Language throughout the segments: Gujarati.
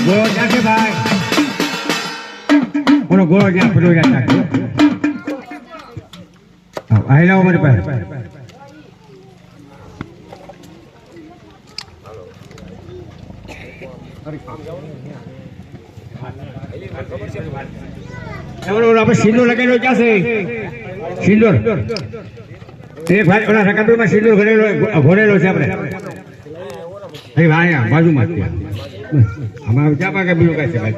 ગોળો ક્યાં છે ભાઈ? ઓલો ગોળો ક્યાં પડ્યો ક્યાં? આવી લાવો મારી પાસે. આપણે સિંદૂર લગાવેલો ક્યાં છે? સિંદૂર એ ભાઈ ઓલા રકાબીમાં સિંદૂર ઘોરેલો છે આપણે. ભાઈ બાજુમાં આમાં ક્યાં પાકે બીજું કઈ છે ભાઈ?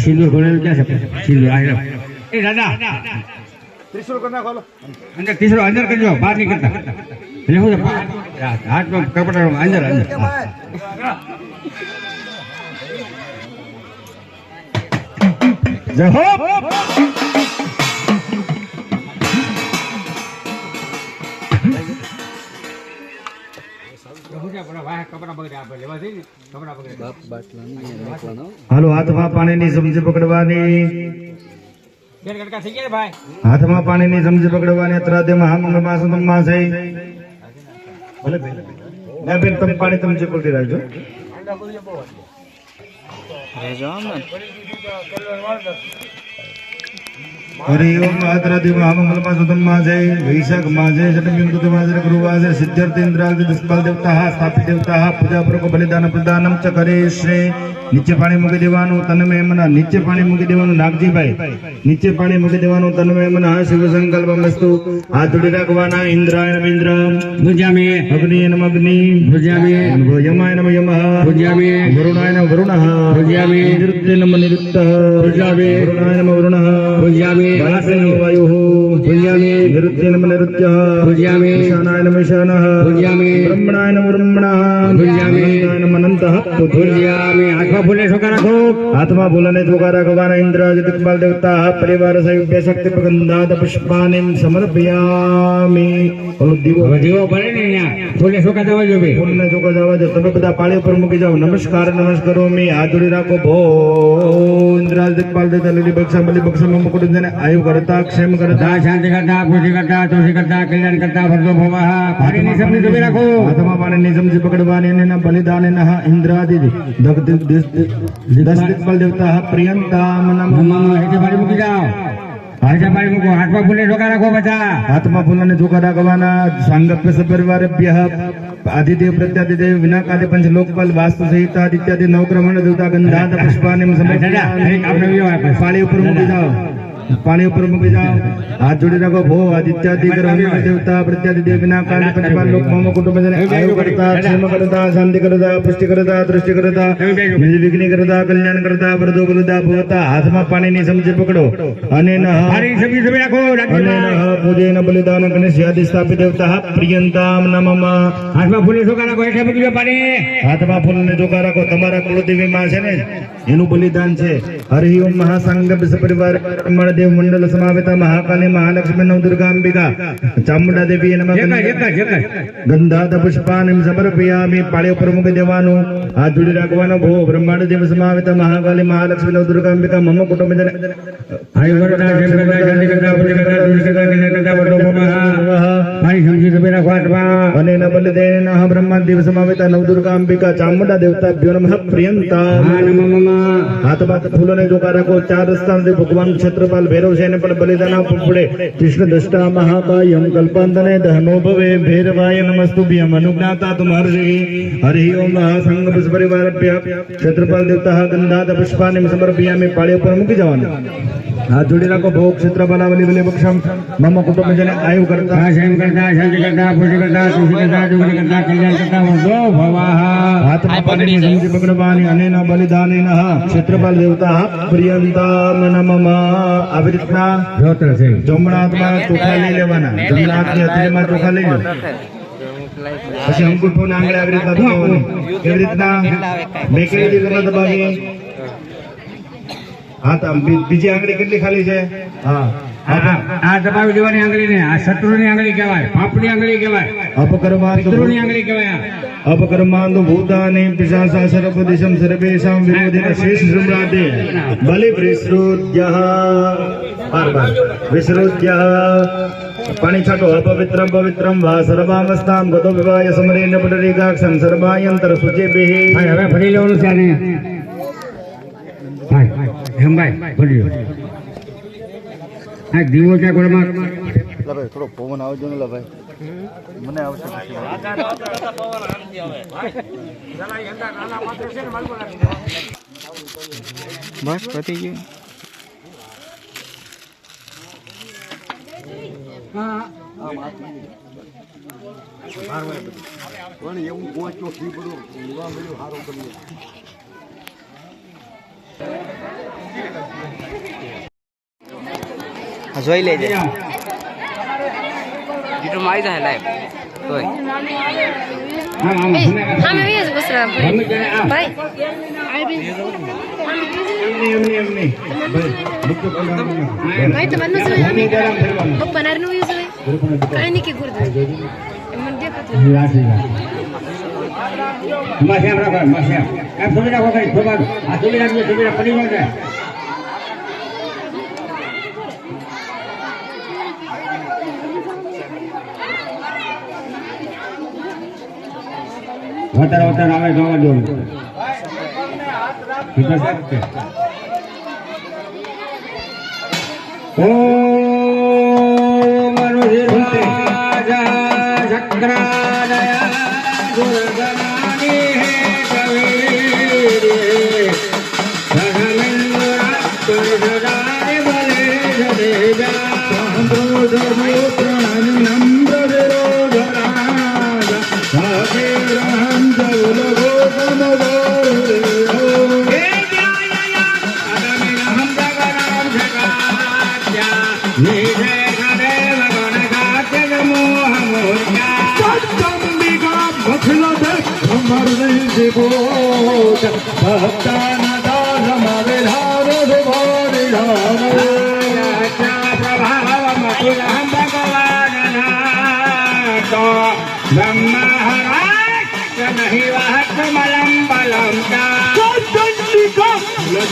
સિંદૂર ઘોરેલું ક્યાં છે? સિંદૂર એ દાદા ત્રિશુલ કરી નાખો અંદર. ત્રિશુલ અંદર કરજો, બહાર નહીં કરતા. એટલે શું હાથમાં કપડા અંદર અંદર. જય હો. હાલો હાથમાં પાણીની સમજી પકડવાની. હાથમાં પાણીની સમજી પકડવાની. ત્રાદેમાં હામમાં સુતમમાં છે. ભલે ના બેન તમે પાણી સમજી પકડી રાખજો. હરિઓમ આત્રાદેમાં હામમાં સુતમમાં છે. વૈશાખમાં છે. જન્મયુક્તમાં છે. ગુરુવા છે. સિદ્ધાર્થેન્દ્રાલ દિસ્પાલ દેવતા સ્થાપિત દેવતા પૂજા પૂર્વક બલિદાન પ્રદાનમ ચ કરે શ્રી. નીચે પાણી મૂકી દેવાનું. તન્મે મના નીચે પાણી મૂકી દેવાનું. નાગજીભાઈ નીચે પાણી મૂકી દેવાનું. તન્મે મના શિવ સંકલ્પમસ્તુ. હાથ જોડી રાખવાના. ઇન્દ્રાય નમ ઇન્દ્ર ભુજામે. અગ્નિ નમ અગ્નિ ભુજામે. યમાય નમ યમઃ ભુજામે. વરુણાય નમ વરુણઃ ભુજામે. નિરુદ્ધે નમ નિરુદ્ધઃ ભુજામે. વરુણાય નમ વરુણઃ ભુજામે. વાયુસે નમ વાયુઃ ભુજામે. નિરુદ્ધે નમ નિરુદ્ધઃ ભુજામે. ઈશાનાય નમ ઈશાનઃ ભુજામે. બ્રહ્મણાય નમ બ્રહ્મણઃ ભુજામે. અનંતાય નમ અનંતઃ ભુજામે. હાથમાં ફૂલે શોકા રાખો. હાથમાં ફૂલને ચોખા રાખવાના. ઇન્દ્રાજ દિક્પાલ દેવતા પરિવાર સયુક્ત શક્તિ પ્રગંધાત પુષ્પાનિમ સમર્પયામિ. ઓલો દીવો હવે દીવો ભરે ને અહીંયા ફૂલે શોકા જવા જોઈએ. ફૂલને ચોખા જવા દે. તમે બધા પાળી ઉપર મૂકી જાઓ. નમસ્કાર નમસ્કારો મી. હાથ જોડી રાખો. ભો ઇન્દ્રાજ દિક્પાલ દેવતા લીલી બક્ષા બલી બક્ષા મુકુટ દેને આયુ કરતા ક્ષેમ કરતા શાંતિ કરતા ખુશી કરતા તુલસી કરતા કલ્યાણ કરતા ભરતો ભવા. પાણીની સમજી ડૂબી રાખો. હાથમાં પાણીની સમજી પકડવાની. અને બલિદાન ઇન્દ્રાદિ દસ દિક્પાલ દેવતા પ્રિયંતામ નમઃ. હેઠે પાણી મૂકી જાઓ. હેઠે પાણી મૂકો. હાથમાં ફૂલે શોકા રાખો બધા. હાથમાં ફૂલને ચોખા રાખવાના. સાંગપ્ય સપરિવારેભ્યઃ આદિદેવ પ્રત્યાદિદેવ વિનાકાદિ પંચ લોકપાલ વાસ્તુ સહિત આદિત્યાદિ નવગ્રહણ દેવતા ગંધાત પુષ્પાનિમ સમર્પયામિ. પાળી ઉપર મૂકી જાઓ. પાણી ઉપર મૂકી જાઓ. હાથ જોડી રાખો. ભો આદિત્યાદિ ગ્રહણ દેવતા પ્રત્યાદિદેવ વિનાકાદિ પંચપાલ લોકમાં કુટુંબ આયુ કરતા ક્ષેમ કરતા શાંતિ કરતા પુષ્ટિ કરતા દૃષ્ટિ કરતા નિર્વિઘ્ન કરતા કલ્યાણ કરતા વરદો બલદા ભવતા. હાથમાં પાણીની સમજી પકડો. અને પૂજેન બલિદાન ગણેશ આદિ સ્થાપિત દેવતા પ્રિયંતામ નમઃ. હાથમાં ફૂલે શોકા રાખો. હેઠે મૂકી દો પાણી. હાથમાં ફૂલને ચોખા રાખો. તમારા કુળદેવી માં છે ને એનું બલિદાન છે. હરિ ઓમ મહાસંગમ સપરિવાર દેવ મંડળ સમાવેતા મહાકાલી મહાલક્ષ્મી નવ દુર્ગા અંબિકા ચામુંડા દેવી નમઃ. ગંધાત પુષ્પાનિમ સમર્પયામિ. પાળી ઉપર મૂકી દેવાનું. હાથ જોડી રાખવાનો. ભો બ્રહ્માંડ દેવ સમાવેતા મહાકાલી મહાલક્ષ્મી નવ દુર્ગા અંબિકા મમ કુટુંબ આયુ કરતા ક્ષેમ કરતા શાંતિ કરતા પુષ્ટિ કરતા દૃષ્ટિ કરતા કલ્યાણ કરતા ભરતો ભવા. પાણી સમજી ડૂબી રાખો હાથમાં. અને ન બલિદેન બ્રહ્માંડ દેવ સમાવેતા નવ દુર્ગા અંબિકા ચામુંડા દેવતાભ્યો નમઃ પ્રિયંતા. હાથમાં ફૂલોને ચોખા રાખો. ચાર રસ્તાથી ભગવાન ક્ષેત્રપાલ ભૈરવ છે એને પણ બલિદાન આપવું પડે. કૃષ્ણ દષ્ટા મહાકાયમ કલ્પાંતને દહનો ભવે ભૈરવાય નમસ્તુભ્યમ અનુજ્ઞાતા તુમહર્ષિ. હરિ ઓમ સંઘ પરિવારભ્ય ક્ષેત્રપાલ દેવતા ગંધાત પુષ્પાનિમ સમર્પયામિ. પાળી ઉપર મૂકી જવાનું. હાથ જોડી રાખો. ભો ક્ષેત્રપાલાવલી બલિ બક્ષમ મમ કુટુંબ જને આયુ કરતા ક્ષેમ કરતા શાંતિ કરતા પુષ્ટિ કરતા તુલસી કરતા દુઃખી કરતા કલ્યાણ કરતા ભરતો ભવા. હાથમાં પાણીની સમજી પકડવાની. અને બલિદાન ક્ષેત્રપાલ દેવતા પ્રિયંતામ નમઃ. આવી રીતના જમણા હાથમાં ચોખા લઈ લેવાના. જમણા હાથની હથેળીમાં ચોખા લઈ લો. પછી અંગૂઠો ના આંગળે આવી રીતના દબાવવાની. એવી રીતના મેકેલી કરવા દબાવીએ. હા બીજી આંગળી કેટલી ખાલી છે? હા આ દબાવી દેવાની આંગળીને આ શત્રુની આંગળી કહેવાય, પાપની આંગળી કહેવાય, પિતૃની આંગળી કહેવાય. अपकर्मांतु भूतानि पिशाचा सर्वदिशं सर्वेषां विरोधिन शेष सम्राटे बलि विसृज्यः विसृज्यः पाणी छाटो अपवित्रं पवित्रं वा सर्वावस्थां गतो विवाय समरेण पुनरीकाक्षं सर्वायंतर शुचिभिः. ભાઈ હવે ફરી લેવાનું છે આને. ભાઈ હેમભાઈ ફરી લો. આ દીવો ક્યાં ગોળમાં ભાઈ થોડો પવન આવજો ને ભાઈ મને આવશે બસ પતી ગયું. એવું પહોંચો સારું કરીએ. જોઈ લેજે જીટુ મારી જાય લાઈવ તોય હા મેં વીસ બસરા ભાઈ ભાઈ તમારનું જોઈએ અમે પપ્પાનારનું વ્યૂઝ હોય કાંઈ નહીં કે ગુરુ મને દેખાતું માસ્યા રાખો માસ્યા એમ થોડી રાખો કઈ થોડા આ થોડી રાખજો થોડી પડી ન જાય. વધારે આવે જોવા દો. ઓ મનુષ્ય ચક્રાદયા દુર્ગમાની હે કવીરે સહમેન્દ્રાત્મજદાને બલે જદેજા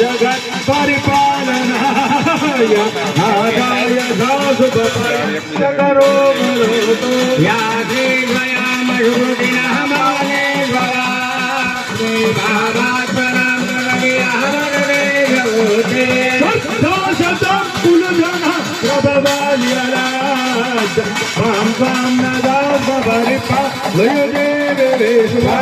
जगत परिपालनाय आदाय करो यादे द्वयामयुदिनः माने द्वया भावात्मनां रविहरवे जगोते सत्ताशतं कुलधनः प्रभवाल्यराज मां त्वां नदासपरिपा वयुदेवेशुभा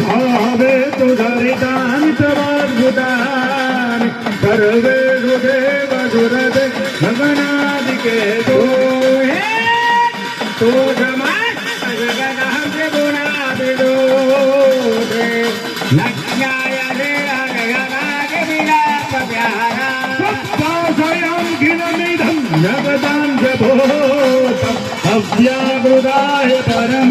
भावे तुधरितानि तवाद्भुतानि सर्वेषु देवसुरते गगनादिके तो जगदः त्रिगुणाभिदोषे नज्ञायते हरयनादिविलापव्याहरा खिलमिदं जगदां जभूतं अव्याकृताय परम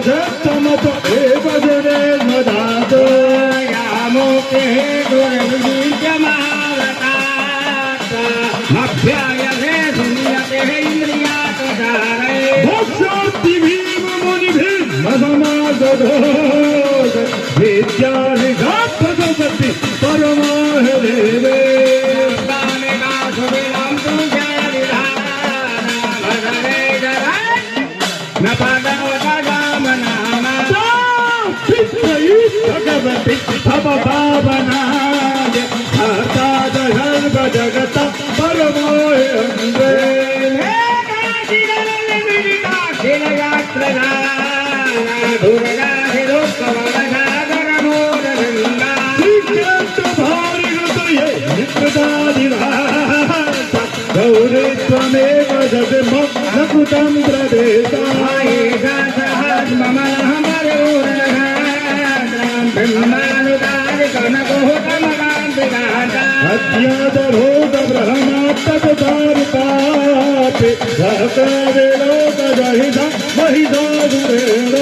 सप्तमत एव जने मदात यामोके अभ्यायते सुनियते इन्द्रियातधारे भक्षति भीम मुनिभिर्मसमासदोष विद्यानिघात्पसति परमाह देवे कामिका सुविलां तुझारिधाना भदरे जरा न पदवदामनामा भगवति भव भावनाय हतादहर्व जगत परमोहन्द्रे गौरी त्वमेव दद्मग्नकृतं प्रदेशा अद्यादरोद ब्रह्मात्तदारुतापि सहस्रवेलोकदहिता महिषासुरेण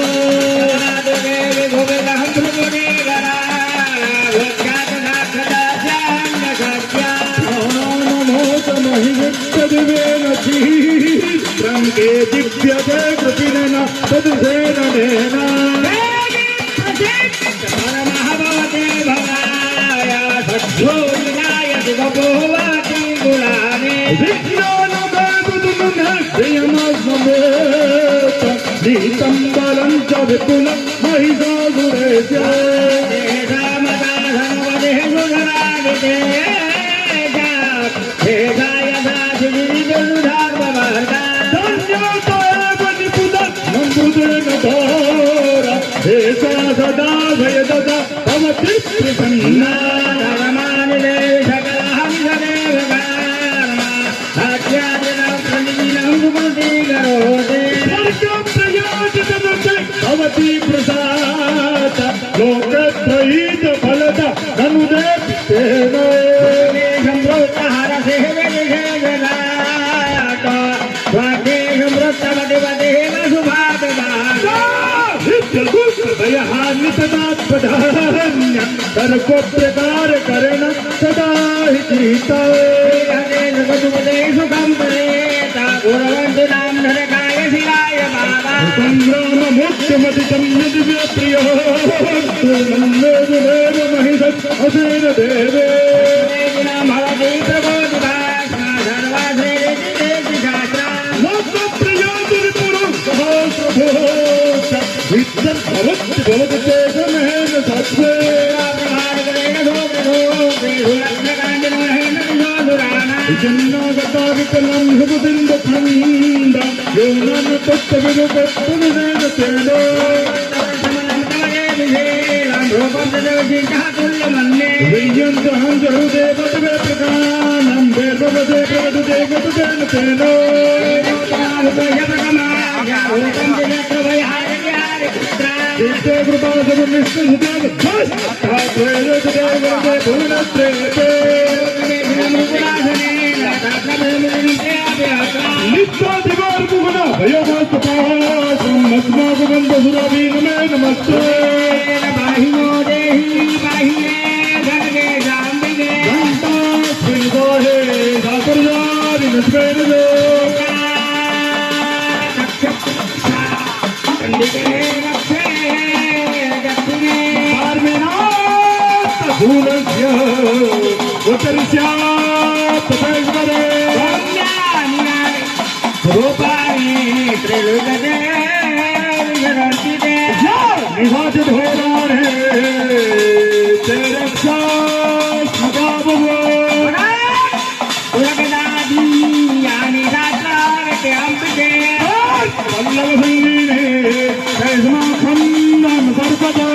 महिषद्दिवेन शीघ्रं के दिव्यते कृतिनन तदुसेनेन नीतं बलं च विपुलं महिषासुरेश सदा भयददा भवति प्रसन्ना भवती प्रसाद लोकद्वयीत फलद धनुदेव को प्रकार करण सदा ही गीता संग्राम मुक्तमति दिव्य प्रिय महिष असेन देवे जन्नागताविकलं हृदबिन्दखण्ड योनन तत्त्वविरुपत्तुविनेन तेनो वियन्तहं जहुदेवतवे प्रकानं वेदवदे प्रवदुदेवतवेन तेनो चित्ते कृपासवनिष्ठुदेव भुवनत्रेते नित्यादिवार मुगना भयवास्तुपासं मस्माकबन्धसुरावीनमे नमस्ते बाहिनो देहि बाहिने गणगे जाम्बिगे घंटा श्रीगोहे सापर्यादि नस्मेन जो चंडिके रक्षे जगतिने पार्मेनाथ भूलस्य उत्तरस्यात् तथैवरे रूपाणि त्रिलोकते विहरन्ति विभाजित हो रहे तेरे रक्षा सदा भवो उलगदादी यानी रात्रागते अंबिके वल्लभ संगीने कैस्मा खंडन सर्वदा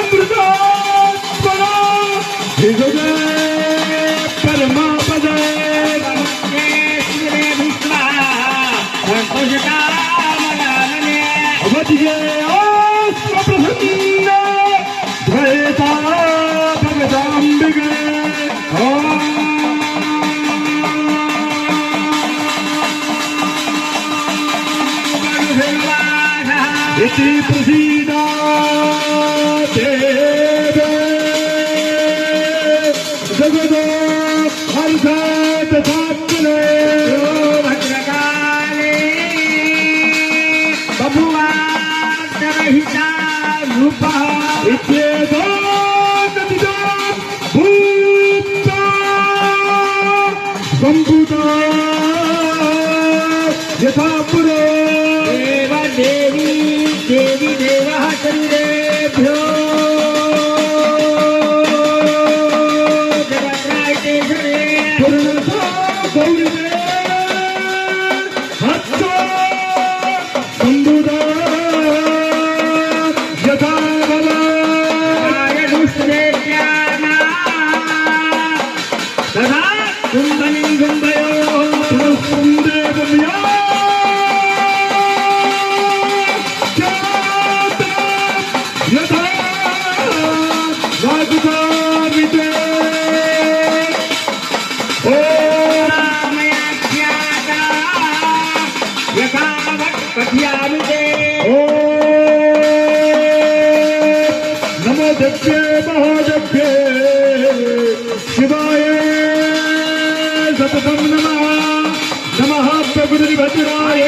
समृता परमापद अवधिये प्रसन्न द्वैता भगदाम्बिके इति प्रसीदा देवे जगदो हर्षात् तथात्मने भद्रकाले बभुवान्तरहिता रूपः इत्येतो नतितो भूता सम्भूता यथा पुरो देव देवी देवी देवः शरीरेभ्यो जगत्रायतेश्वरे पूर्णता गौरिते हर्षो सम्भूता यथा बला दुष्टदेव्याना तथा कुम्भनी कुम्भयो नमो दक्षे महादक्षे शिवाय सततं नमः नमः प्रकृतिभद्राय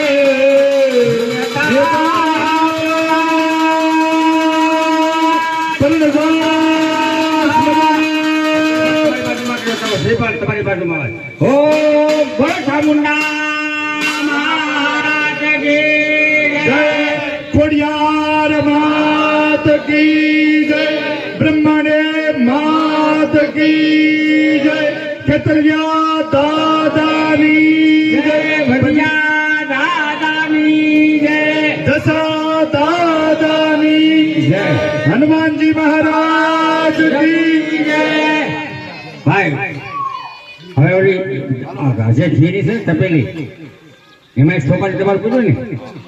તમારી બાજુમાં ઓ ચામુંડા માત કી જય कोडियार मात की जय ब्रह्मणे मात की जय खेतरिया दादानी जय ભૈયા દાદાની જય दशा दादानी जय हनुमानजी महाराज की જય ભાઈ હવે ઓલી ગાજે ઘીની છે તપેલી એમાં સોપારી તમારે પૂછો ને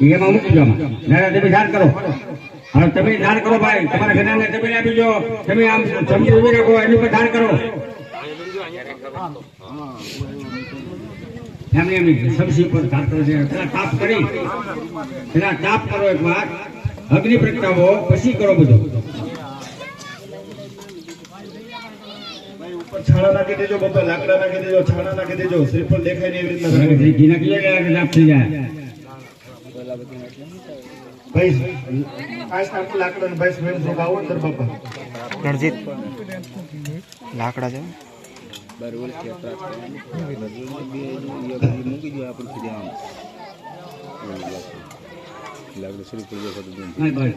એમાં મૂકી દો દાદા તમે ધાર કરો હવે તમે ધાર કરો ભાઈ તમારા ઘરને તપેલી આપી દો તમે આમ સમજી ઉભી રાખો એની પર ધાર કરો એમને એમની સબસી પર ધાર કરો છે પેલા તાપ કરી પેલા તાપ કરો એક વાર અગ્નિ પ્રગટાવો પછી કરો બધું છાણા નાખી દેજો બાપા લાકડા નાખી દેજો છાણા નાખી દેજો શ્રીફળ દેખાય ને એવી રીતના નાખી દેજો. ઘી નાખી દો એટલે તાપ થઈ જાય ભાઈ આ સાફ લાકડા ને ભાઈ સ્મેલ જો આવો અંદર બાપા રણજીત લાકડા છે હા, બસ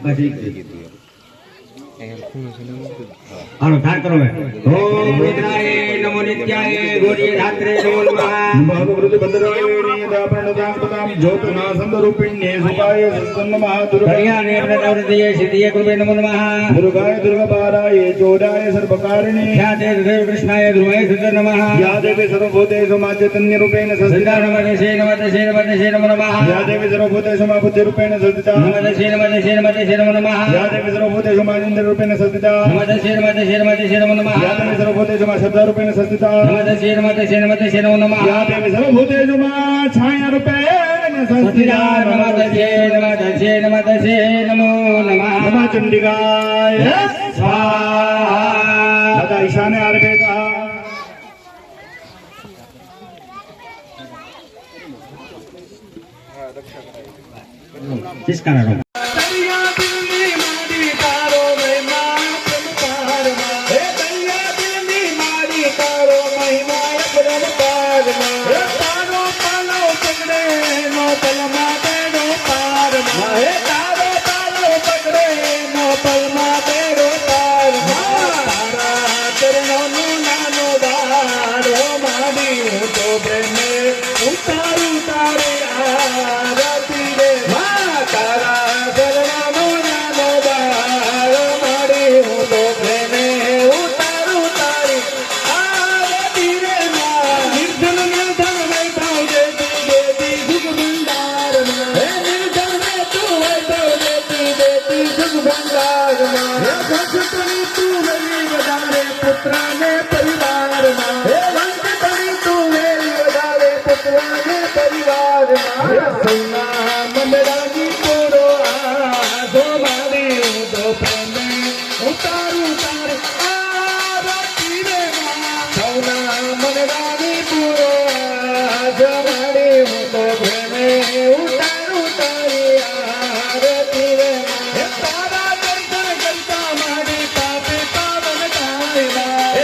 હાલો ધાર કરો હવે ઓમ રુદ્રાય નમો નિત્યાય ગોરી ધાત્રે નમો નમઃ મહાગુરુતિ બંદરાય નિદાપણદામ જ્યોતના સંદરૂપિણ્યે સુકાય સન્નમઃ કલ્યાણે પ્રવૃત્તિએ સિદ્ધિએ કૃપે નમો નમઃ દુર્ગાય દુર્ગપારાય ચોરાય સર્વકારણે ખ્યાતે દેવ કૃષ્ણાય ધ્રુવાય સુત નમઃ યા દેવી સર્વભૂતેષુ માચૈતન્ય રૂપેણ સંધા સંસ્થિતા નમઃ નમો નમઃ યા દેવી સર્વભૂતેષુ મા બુદ્ધિ રૂપેણ સંસ્થિતા નમઃ નમો નમઃ યા દેવી સર્વભૂતેષુ મા ઇન્દ્ર રૂપેણ સંસ્થિતા નમઃ નમો નમઃ યા દેવી સર્વભૂતેષુ મા શબ્દ રૂપેણ સંસ્થિતા નમઃ નમો નમઃ યા દેવી સર્વભૂતેષુ મા છાયા રૂપેણ સંસ્થિતા નમો નમઃ નમઃ ચંડિકાય સ્વાહા દાદા ઈશાને આરભેતા કિસકારા રો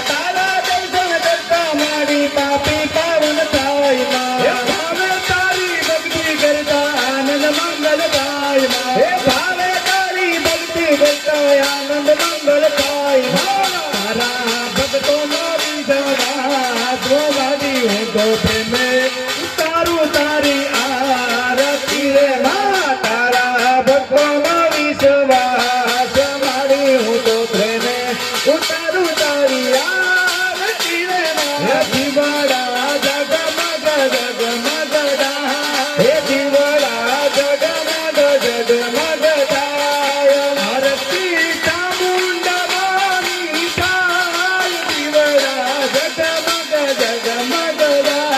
તારા દર્શન કરતા મારી પાપી પાવન થાય માં ભાવે તારી ભક્તિ કરતા આનંદ મંગલ થાય માં ભાવે તારી ભક્તિ કરતા આનંદ મંગલ થાય માં તારા ભક્તો મારી જવા દ્રોવાદી હું તો પ્રેમે તારું તારી આરતી રે માં તારા ભક્તો મારી વિશ્વાસ મારી હું તો પ્રેમે ઉતારું તારી આરતી રે માં દીવાડા જગમગ જગમગડા હે દીવાડા જગમગ જગમગ થાય આરતી ચામુંડા માની થાય દીવાડા જગમગ જગમગડા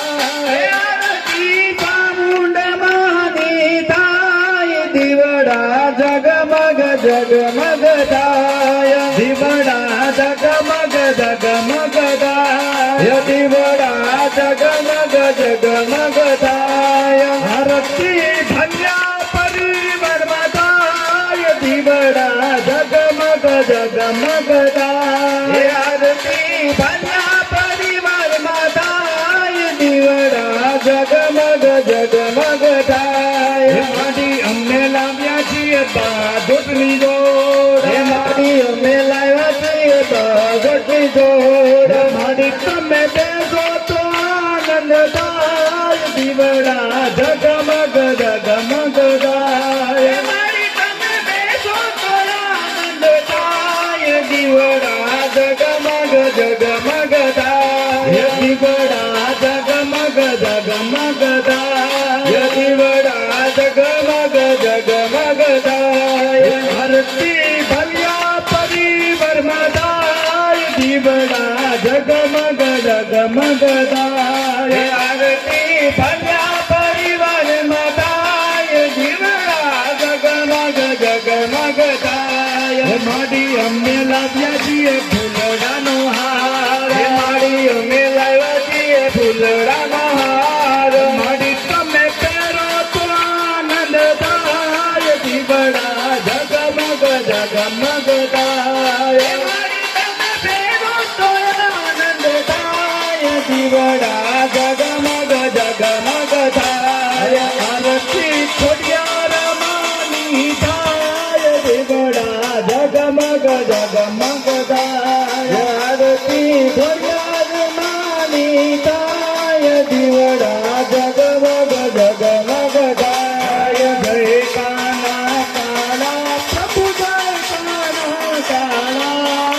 હે આરતી ચામુંડા માની થાય દીવાડા જગમગ જગમગ થાય દીવાડા જગમગ જગમગ થાય દીવાડા જગમગ જગમગ થાય આરતી ભલ્યા પરિવારમાં થાય દીવાડા જગમગ જગમગ થાય આરતી ભલ્યા પરિવારમાં થાય દીવાડા જગમગ જગમગ થાય મારી અમને લાવ્યા છીએ બાદુટની જોડ મારી અમે લાવ્યા છીએ બાદુટની જોડ મારી તમે બેસો તો આનંદ થાય દીવડા જગમગ જગમગ થાય મારી તમે બેસો તો આનંદ થાય દીવડા જગમગ જગમગ થાય દીવડા જગમગ જગમગ થાય દીવડા જગમગ જગમગ થાય આરતી ભલ્યા પરિવારમાં થાય દીવડા જગમગ જગમગ થાય આરતી ભલ્યા પરિવારમાં થાય દીવડા જગમગ જગમગ થાય માડી અમે લાવ્યા છીએ ફૂલડાનો હાર માડી અમે લાવ્યા છીએ ફૂલડાનો હાર માડી તમે પહેરો તો આનંદ થાય દીવડા જગમગ જગમગ થાય માડી તમે પહેરો તો આનંદ થાય દીવડા જગમગ જગમગ થાય આરતી ખોડિયાર માની થાય દીવડા જગમગ જગમગ થાય આરતી ખોડિયાર માની થાય દીવડા જગમગ જગમગ થાય જય કાના કાળા પ્રભુ જય કાના કાળા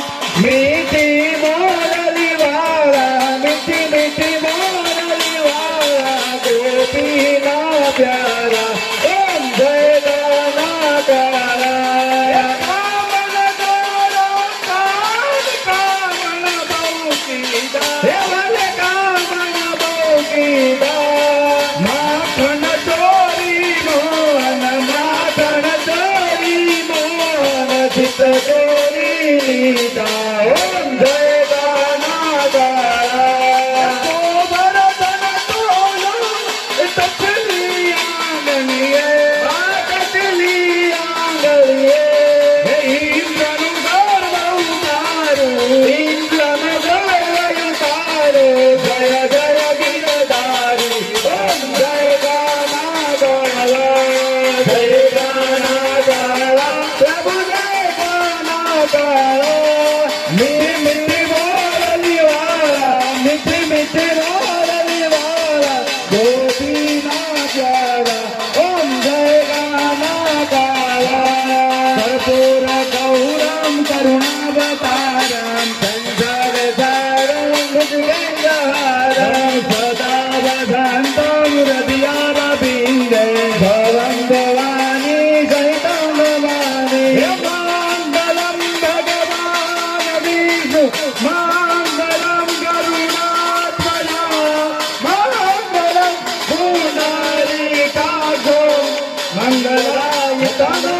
મીઠી મોરલી વાળા મીઠી મીઠી મોરલી વાળા ગોપીના પ્યારા ઓમ જય કાના કાળા કામન દોરો કામન બહુ કીધા હે ભલે કામન બહુ કીધા માખણ ચોરી મોહન માખણ ચોરી મોહન ચિત્ત ચોરી લીધા ઓમ જય કાના કાળા ગોબર ધન તોલો તપલી આંગણીએ કટલી આંગણીએ હે ઇન્દ્રનું ગર્વ ઉતારું ઇન્દ્રનું ગર્વ ઉતારું જય જય ગિરધારી ઓમ જય કાના કાળા જય કાના કાળા પ્રભુ જય કાના કાળા મીઠી મીઠી મોરલી વાળા મીઠી મીઠી મોરલી વાળા ગોપીના પ્યારા ઓમ જય કાના કાળા કર્પૂર ગૌરમ કરુણાવતારમ સંસાર સારમ ભુજગંગાહારમ સદા વસંતમ હૃદયારવિંદે ભવં ભવાની સહિतं નમામિ મંગલમ ભગવાન વિષ્ણુ મંગલમ ગરુડાધ્વજા મંગલમ પુંડરીકાક્ષો મંગલાય તનો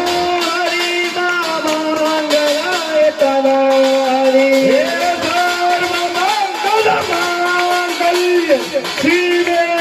હરિનામ મંગલાય તનો હરિ હે સર્વ મંગલ મંગલ્ય શિવે